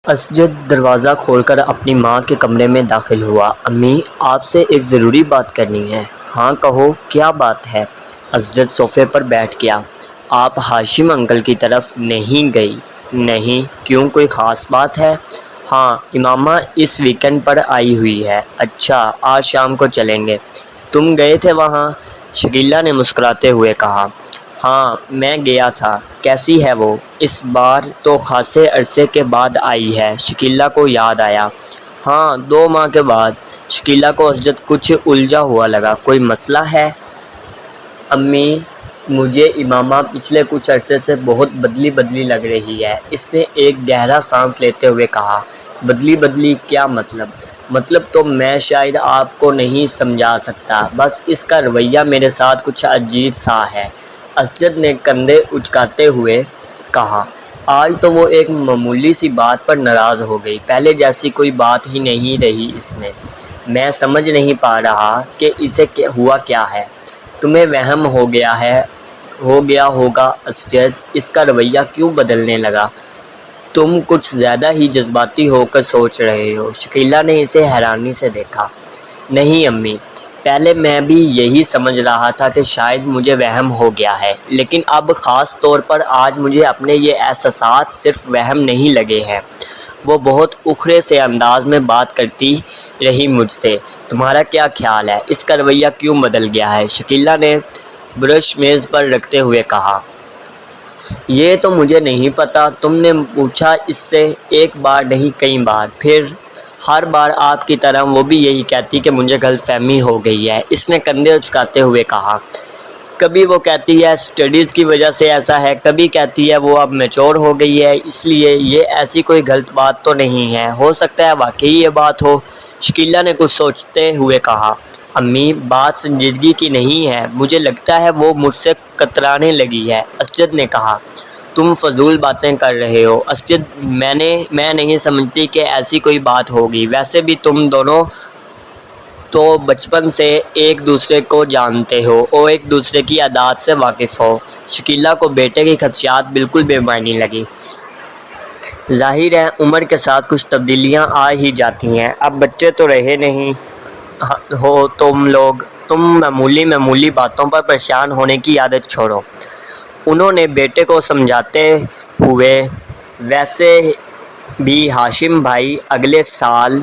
اسجد دروازہ کھول کر اپنی ماں کے کمرے میں داخل ہوا۔ امی، آپ سے ایک ضروری بات کرنی ہے۔ ہاں کہو، کیا بات ہے؟ اسجد صوفے پر بیٹھ گیا۔ آپ ہاشم انکل کی طرف نہیں گئی؟ نہیں، کیوں، کوئی خاص بات ہے؟ ہاں، امامہ اس ویکنڈ پر آئی ہوئی ہے۔ اچھا، آج شام کو چلیں گے۔ تم گئے تھے وہاں؟ شکیلہ نے مسکراتے ہوئے کہا۔ ہاں، میں گیا تھا۔ کیسی ہے وہ؟ اس بار تو خاصے عرصے کے بعد آئی ہے، شکیلہ کو یاد آیا۔ ہاں، 2 ماہ کے بعد۔ شکیلہ کو اسجد کچھ الجھا ہوا لگا۔ کوئی مسئلہ ہے؟ امی، مجھے امامہ پچھلے کچھ عرصے سے بہت بدلی بدلی لگ رہی ہے، اس نے ایک گہرا سانس لیتے ہوئے کہا۔ بدلی بدلی، کیا مطلب؟ مطلب تو میں شاید آپ کو نہیں سمجھا سکتا، بس اس کا رویہ میرے ساتھ کچھ عجیب سا ہے، اسجد نے کندھے اچکاتے ہوئے کہا۔ آج تو وہ ایک معمولی سی بات پر ناراض ہو گئی، پہلے جیسی کوئی بات ہی نہیں رہی اس میں سمجھ نہیں پا رہا کہ اسے ہوا کیا ہے۔ تمہیں وہم ہو گیا ہوگا اسجد، اس کا رویہ کیوں بدلنے لگا؟ تم کچھ زیادہ ہی جذباتی ہو کر سوچ رہے ہو۔ شکیلہ نے اسے حیرانی سے دیکھا۔ نہیں امی، پہلے میں بھی یہی سمجھ رہا تھا کہ شاید مجھے وہم ہو گیا ہے، لیکن اب خاص طور پر آج مجھے اپنے یہ احساسات صرف وہم نہیں لگے ہیں۔ وہ بہت اکھڑے سے انداز میں بات کرتی رہی مجھ سے۔ تمہارا کیا خیال ہے، اس کا رویہ کیوں بدل گیا ہے؟ شکیلہ نے برش میز پر رکھتے ہوئے کہا۔ یہ تو مجھے نہیں پتا، تم نے پوچھا اس سے ایک بار نہیں کئی بار، پھر ہر بار آپ کی طرح وہ بھی یہی کہتی کہ مجھے غلط فہمی ہو گئی ہے، اس نے کندھے اچکاتے ہوئے کہا۔ کبھی وہ کہتی ہے اسٹڈیز کی وجہ سے ایسا ہے، کبھی کہتی ہے وہ اب میچور ہو گئی ہے اس لیے، یہ ایسی کوئی غلط بات تو نہیں ہے، ہو سکتا ہے واقعی یہ بات ہو۔ شکیلہ نے کچھ سوچتے ہوئے کہا۔ امی، بات سنجیدگی کی نہیں ہے، مجھے لگتا ہے وہ مجھ سے کترانے لگی ہے، اسجد نے کہا۔ تم فضول باتیں کر رہے ہو اسجد، میں نہیں سمجھتی کہ ایسی کوئی بات ہوگی، ویسے بھی تم دونوں تو بچپن سے ایک دوسرے کو جانتے ہو اور ایک دوسرے کی عادات سے واقف ہو۔ شکیلہ کو بیٹے کی خدشات بالکل بے معنی لگی۔ ظاہر ہے عمر کے ساتھ کچھ تبدیلیاں آ ہی جاتی ہیں، اب بچے تو رہے نہیں ہو تم لوگ، تم معمولی باتوں پر پریشان ہونے کی عادت چھوڑو۔ انہوں نے بیٹے کو سمجھاتے ہوئے، ویسے بھی ہاشم بھائی اگلے سال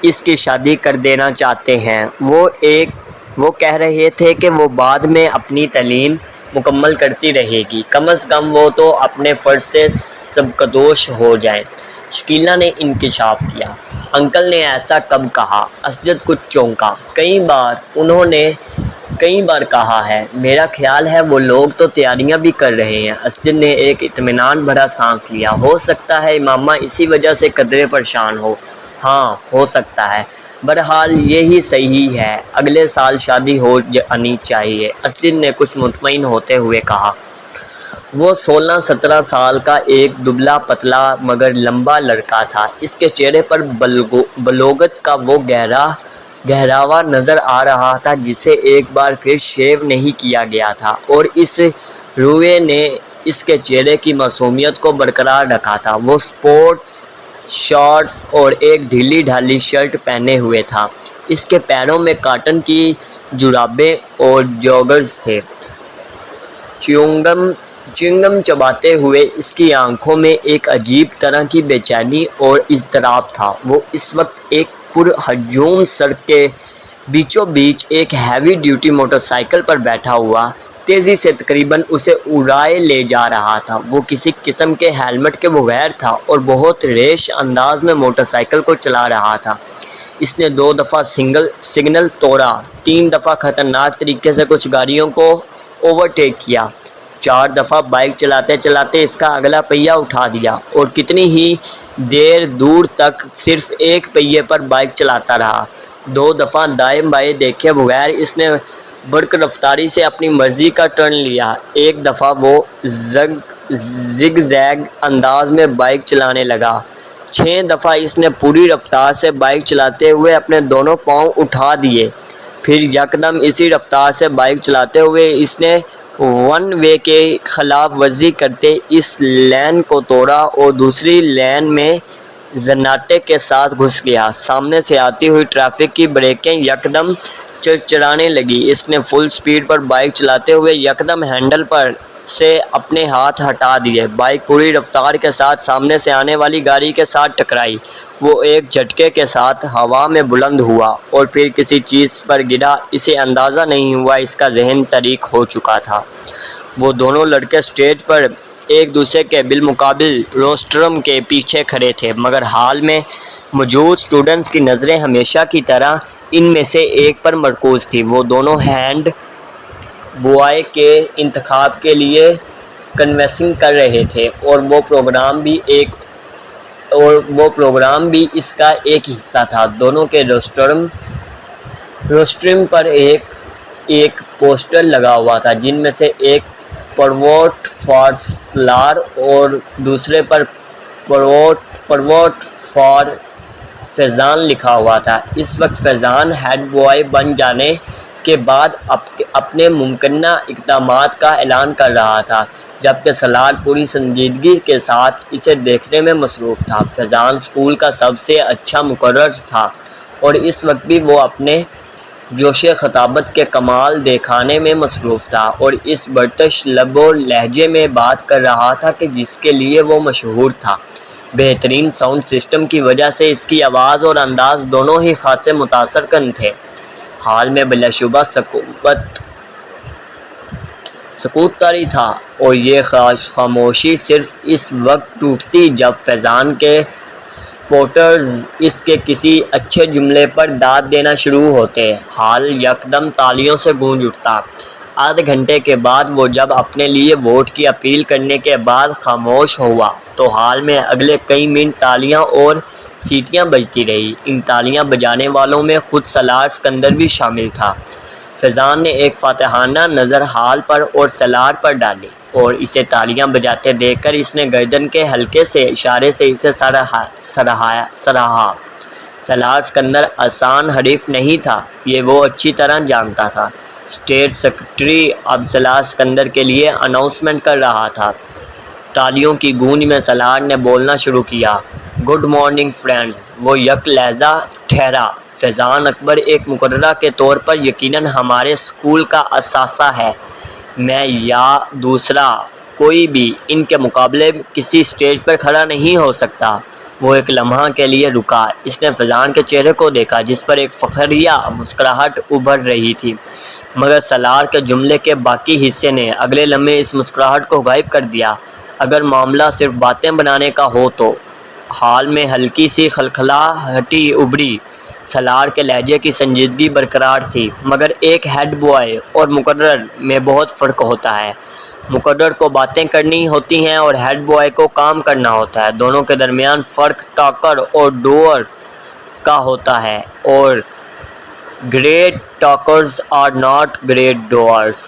اس کی شادی کر دینا چاہتے ہیں، وہ کہہ رہے تھے کہ وہ بعد میں اپنی تعلیم مکمل کرتی رہے گی، کم از کم وہ تو اپنے فرض سے سبکدوش ہو جائے۔ شکیلہ نے انکشاف کیا۔ انکل نے ایسا کب کہا؟ اسجد کچھ چونکا۔ انہوں نے کئی بار کہا ہے، میرا خیال ہے وہ لوگ تو تیاریاں بھی کر رہے ہیں۔ اسجد نے ایک اطمینان بھرا سانس لیا۔ ہو سکتا ہے امامہ اسی وجہ سے قدرے پریشان ہو۔ ہاں، ہو سکتا ہے، بہرحال یہی صحیح ہے، اگلے سال شادی ہو جانی چاہیے، اسجد نے کچھ مطمئن ہوتے ہوئے کہا۔ وہ 16-17 سال کا ایک دبلا پتلا مگر لمبا لڑکا تھا، اس کے چہرے پر بلوغت کا وہ گہراوا نظر آ رہا تھا جسے ایک بار پھر شیو نہیں کیا گیا تھا، اور اس رویے نے اس کے چہرے کی معصومیت کو برقرار رکھا تھا۔ وہ سپورٹس شارٹس اور ایک ڈھیلی ڈھالی شرٹ پہنے ہوئے تھا، اس کے پیروں میں کاٹن کی جرابیں اور جوگرز تھے۔ چیونگم چباتے ہوئے اس کی آنکھوں میں ایک عجیب طرح کی بے چینی اور اضطراب تھا۔ وہ اس وقت ایک پر ہجوم سڑک کے بیچوں بیچ ایک ہیوی ڈیوٹی موٹر سائیکل پر بیٹھا ہوا تیزی سے تقریباً اسے اڑائے لے جا رہا تھا۔ وہ کسی قسم کے ہیلمٹ کے بغیر تھا اور بہت ریش انداز میں موٹر سائیکل کو چلا رہا تھا۔ اس نے 2 دفعہ سگنل توڑا، 3 دفعہ خطرناک طریقے سے کچھ گاڑیوں کو اوورٹیک کیا، 4 دفعہ بائیک چلاتے چلاتے اس کا اگلا پہیہ اٹھا دیا، اور کتنی ہی دور تک صرف ایک پہیے پر بائیک چلاتا رہا۔ 2 دفعہ دائیں بائیں دیکھے بغیر اس نے برق رفتاری سے اپنی مرضی کا ٹرن لیا، 1 دفعہ وہ زگ زیگ انداز میں بائیک چلانے لگا، 6 دفعہ اس نے پوری رفتار سے بائیک چلاتے ہوئے اپنے دونوں پاؤں اٹھا دیے، پھر یکدم اسی رفتار سے بائیک چلاتے ہوئے اس نے 1 وے کی خلاف ورزی کرتے اس لین کو توڑا اور دوسری لین میں زناٹے کے ساتھ گھس گیا۔ سامنے سے آتی ہوئی ٹریفک کی بریکیں یکدم چرچرانے لگی۔ اس نے فل سپیڈ پر بائک چلاتے ہوئے یکدم ہینڈل پر سے اپنے ہاتھ ہٹا دیے۔ بائک پوری رفتار کے ساتھ سامنے سے آنے والی گاڑی کے ساتھ ٹکرائی۔ وہ ایک جھٹکے کے ساتھ ہوا میں بلند ہوا اور پھر کسی چیز پر گرا۔ اسے اندازہ نہیں ہوا اس کا ذہن طریق ہو چکا تھا۔ وہ دونوں لڑکے اسٹیج پر ایک دوسرے کے بالمقابل روسٹرم کے پیچھے کھڑے تھے، مگر ہال میں موجود اسٹوڈنٹس کی نظریں ہمیشہ کی طرح ان میں سے ایک پر مرکوز تھیں۔ وہ دونوں ہیڈ بوائے کے انتخاب کے لیے کنوینسنگ کر رہے تھے اور وہ پروگرام بھی اس کا ایک حصہ تھا۔ دونوں کے روسٹرم پر ایک پوسٹر لگا ہوا تھا، جن میں سے ایک پر ووٹ فار سالار اور دوسرے پر ووٹ فار فیضان لکھا ہوا تھا۔ اس وقت فیضان ہیڈ بوائے بن جانے کے بعد اپنے ممکنہ اقدامات کا اعلان کر رہا تھا، جبکہ سالار پوری سنجیدگی کے ساتھ اسے دیکھنے میں مصروف تھا۔ فیضان اسکول کا سب سے اچھا مقرر تھا اور اس وقت بھی وہ اپنے جوش خطابت کے کمال دکھانے میں مصروف تھا اور اس برٹش لب و لہجے میں بات کر رہا تھا کہ جس کے لیے وہ مشہور تھا۔ بہترین ساؤنڈ سسٹم کی وجہ سے اس کی آواز اور انداز دونوں ہی خاصے متاثر کن تھے۔ حال میں بلا شبہ سکوت طاری تھا اور یہ خاموشی صرف اس وقت ٹوٹتی جب فیضان کے سپورٹرز اس کے کسی اچھے جملے پر داد دینا شروع ہوتے۔ حال یکدم تالیوں سے گونج اٹھتا۔ آدھے گھنٹے کے بعد وہ جب اپنے لیے ووٹ کی اپیل کرنے کے بعد خاموش ہوا تو حال میں اگلے کئی منٹ تالیاں اور سیٹیاں بجتی رہی۔ ان تالیاں بجانے والوں میں خود سالار سکندر بھی شامل تھا۔ فیضان نے ایک فاتحانہ نظر حال پر اور سالار پر ڈالی اور اسے تالیاں بجاتے دیکھ کر اس نے گردن کے ہلکے سے اشارے سے اسے سراہا۔ سالار سکندر آسان حریف نہیں تھا، یہ وہ اچھی طرح جانتا تھا۔ اسٹیٹ سیکرٹری اب سالار سکندر کے لیے اناؤنسمنٹ کر رہا تھا۔ تالیوں کی گونج میں سالار نے بولنا شروع کیا، گڈ مارننگ فرینڈز۔ وہ یک لحظہ ٹھہرا۔ فیضان اکبر ایک مقررہ کے طور پر یقیناً ہمارے اسکول کا اثاثہ ہے۔ میں یا دوسرا کوئی بھی ان کے مقابلے کسی اسٹیج پر کھڑا نہیں ہو سکتا۔ وہ ایک لمحہ کے لیے رکا۔ اس نے فیضان کے چہرے کو دیکھا جس پر ایک فخریہ مسکراہٹ ابھر رہی تھی، مگر سالار کے جملے کے باقی حصے نے اگلے لمحے اس مسکراہٹ کو غائب کر دیا۔ اگر معاملہ صرف باتیں بنانے کا ہو تو۔ حال میں ہلکی سی کھلکھلاہٹی ابھری۔ سالار کے لہجے کی سنجیدگی برقرار تھی، مگر ایک ہیڈ بوائے اور مقرر میں بہت فرق ہوتا ہے۔ مقرر کو باتیں کرنی ہوتی ہیں اور ہیڈ بوائے کو کام کرنا ہوتا ہے۔ دونوں کے درمیان فرق ٹاکر اور ڈوئر کا ہوتا ہے، اور great talkers are not great doers.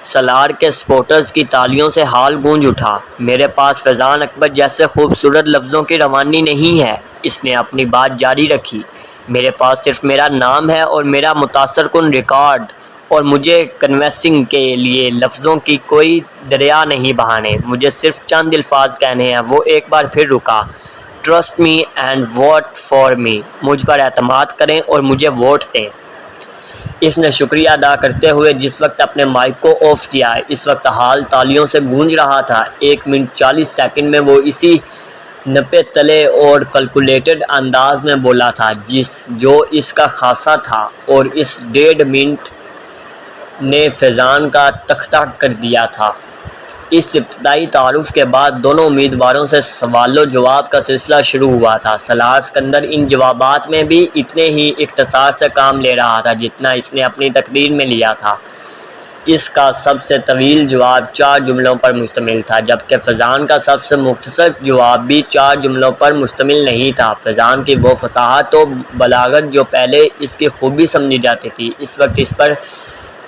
Salar کے سپورٹرز کی تالیوں سے حال گونج اٹھا۔ میرے پاس فیضان اکبر جیسے خوبصورت لفظوں کی روانی نہیں ہے، اس نے اپنی بات جاری رکھی۔ میرے پاس صرف میرا نام ہے اور میرا متاثر کن ریکارڈ، اور مجھے کنوینسنگ کے لیے لفظوں کی کوئی دریا نہیں بہانے۔ مجھے صرف چند الفاظ کہنے ہیں۔ وہ ایک بار پھر رکا۔ Trust me and vote for me. مجھ پر اعتماد کریں اور مجھے ووٹ دیں۔ اس نے شکریہ ادا کرتے ہوئے جس وقت اپنے مائک کو آف کیا۔ اس وقت حال تالیوں سے گونج رہا تھا۔ 1 منٹ 40 سیکنڈ میں وہ اسی نپے تلے اور کیلکولیٹڈ انداز میں بولا تھا جو اس کا خاصہ تھا، اور اس 1.5 منٹ نے فیضان کا تختہ کر دیا تھا۔ اس ابتدائی تعارف کے بعد دونوں امیدواروں سے سوال و جواب کا سلسلہ شروع ہوا تھا۔ سالار سکندر ان جوابات میں بھی اتنے ہی اختصار سے کام لے رہا تھا جتنا اس نے اپنی تقریر میں لیا تھا۔ اس کا سب سے طویل جواب 4 جملوں پر مشتمل تھا، جبکہ فیضان کا سب سے مختصر جواب بھی 4 جملوں پر مشتمل نہیں تھا۔ فیضان کی وہ فصاحت و بلاغت جو پہلے اس کی خوبی سمجھی جاتی تھی، اس وقت اس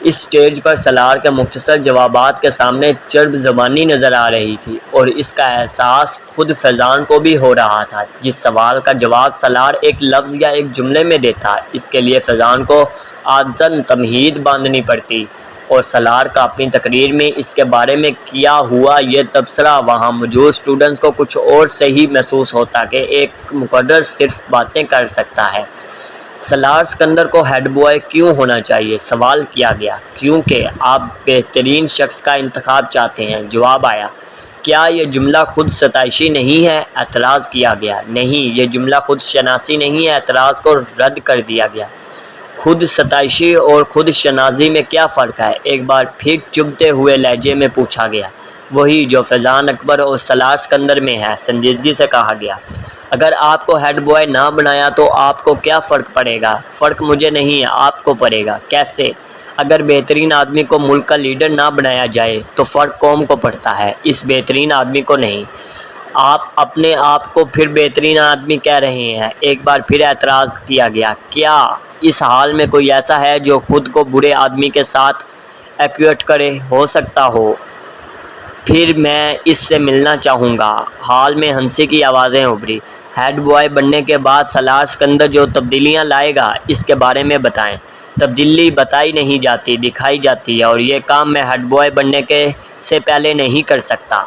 اسٹیج پر سالار کے مختصر جوابات کے سامنے چرب زبانی نظر آ رہی تھی، اور اس کا احساس خود فیضان کو بھی ہو رہا تھا۔ جس سوال کا جواب سالار ایک لفظ یا ایک جملے میں دیتا، اس کے لیے فیضان کو عادتاً تمہید باندھنی پڑتی۔ اور سالار کا اپنی تقریر میں اس کے بارے میں کیا ہوا یہ تبصرہ وہاں موجود اسٹوڈنٹس کو کچھ اور صحیح محسوس ہوتا کہ ایک مقرر صرف باتیں کر سکتا ہے۔ سالار سکندر کو ہیڈ بوائے کیوں ہونا چاہیے؟ سوال کیا گیا۔ کیونکہ آپ بہترین شخص کا انتخاب چاہتے ہیں۔ جواب آیا، کیا یہ جملہ خود ستائشی نہیں ہے؟ اعتراض کیا گیا، نہیں یہ جملہ خود شناسی نہیں ہے۔ اعتراض کو رد کر دیا گیا۔ خود ستائشی اور خود شناسی میں کیا فرق ہے؟ ایک بار پھر چبھتے ہوئے لہجے میں پوچھا گیا۔ وہی جو فیضان اکبر اور سالار سکندر میں ہے، سنجیدگی سے کہا گیا۔ اگر آپ کو ہیڈ بوائے نہ بنایا تو آپ کو کیا فرق پڑے گا؟ فرق مجھے نہیں ہے، آپ کو پڑے گا۔ کیسے؟ اگر بہترین آدمی کو ملک کا لیڈر نہ بنایا جائے تو فرق قوم کو پڑتا ہے، اس بہترین آدمی کو نہیں۔ آپ اپنے آپ کو پھر بہترین آدمی کہہ رہے ہیں۔ ایک بار پھر اعتراض کیا گیا۔ کیا اس حال میں کوئی ایسا ہے جو خود کو برے آدمی کے ساتھ ایکویٹ کرے؟ ہو سکتا ہو، پھر میں اس سے ملنا چاہوں گا۔ حال میں ہنسی کی آوازیں ابھری۔ ہیڈ بوائے بننے کے بعد سالار سکندر جو تبدیلیاں لائے گا اس کے بارے میں بتائیں۔ تبدیلی بتائی نہیں جاتی، دکھائی جاتی ہے، اور یہ کام میں ہیڈ بوائے بننے سے پہلے نہیں کر سکتا۔